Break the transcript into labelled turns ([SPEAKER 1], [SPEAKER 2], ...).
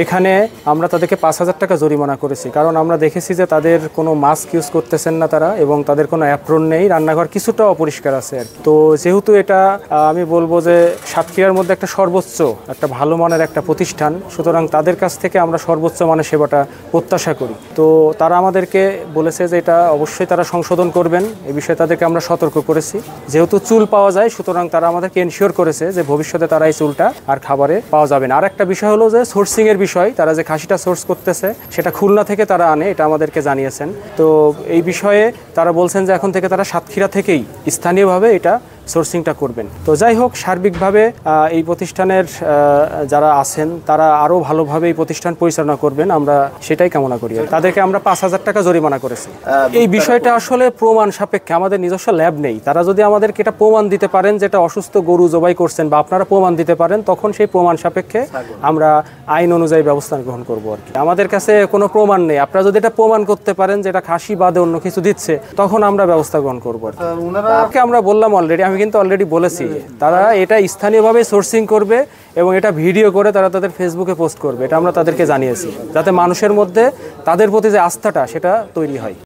[SPEAKER 1] এখানে আমরা তাদেরকে 5,000 টাকা জরিমানা করেছি, কারণ আমরা দেখেছি যে তাদের কোনো মাস্ক ইউজ করতেছেন না তারা, এবং তাদের কোনো অ্যাপ্রন নেই, রান্নাঘর কিছুটা অপরিষ্কার আছে। তো যেহেতু এটা আমি বলবো যে সাতক্ষীরার মধ্যে একটা সর্বোচ্চ একটা ভালো মানের একটা প্রতিষ্ঠান, সুতরাং তাদের কাছ থেকে আমরা সর্বোচ্চ মানের সেবাটা প্রত্যাশা করি। তো তারা আমাদেরকে বলেছে যে এটা অবশ্যই তারা সংশোধন করবেন, এই বিষয়ে তাদেরকে আমরা সতর্ক করেছি। যেহেতু চুল পাওয়া যায়, সুতরাং তারা আমাদেরকে এনশিওর করেছে যে ভবিষ্যতে তারা এই চুলটা আর খাবারে পাওয়া যাবে না। আর একটা বিষয় হলো যে সোর্সিং এর বিষয়, তারা যে খাসিটা সোর্স করতেছে সেটা খুলনা থেকে তারা আনে, এটা আমাদেরকে জানিয়েছেন। তো এই বিষয়ে তারা বলছেন যে এখন থেকে তারা সাতক্ষীরা থেকেই স্থানীয়ভাবে এটা সোর্সিংটা করবেন। তো যাই হোক, সার্বিকভাবে এই প্রতিষ্ঠানের যারা আছেন তারা আরও ভালোভাবে এই প্রতিষ্ঠান পরিচালনা করবেন, আমরা সেটাই কামনা করি। তাদেরকে আমরা 5,000 টাকা জরিমানা করেছি। এই বিষয়টা আসলে প্রমাণ সাপেক্ষে, আমাদের নিজস্ব ল্যাব নেই। তারা যদি আমাদেরকে এটা প্রমাণ দিতে পারেন যেটা অসুস্থ গরু জবাই করছেন, বা আপনারা প্রমাণ দিতে পারেন, তখন সেই প্রমাণ সাপেক্ষে আমরা আইন অনুযায়ী ব্যবস্থা গ্রহণ করবো আর কি। আমাদের কাছে কোনো প্রমাণ নেই। আপনারা যদি এটা প্রমাণ করতে পারেন যে এটা খাসি বাদে অন্য কিছু দিচ্ছে, তখন আমরা ব্যবস্থা গ্রহণ করবো আর কি। আমরা বললাম অলরেডি, আমি কিন্তু অলরেডি বলেছি, তারা এটা স্থানীয়ভাবে সোর্সিং করবে এবং এটা ভিডিও করে তারা তাদের ফেসবুকে পোস্ট করবে, এটা আমরা তাদেরকে জানিয়েছি, যাতে মানুষের মধ্যে তাদের প্রতি যে আস্থাটা সেটা তৈরি হয়।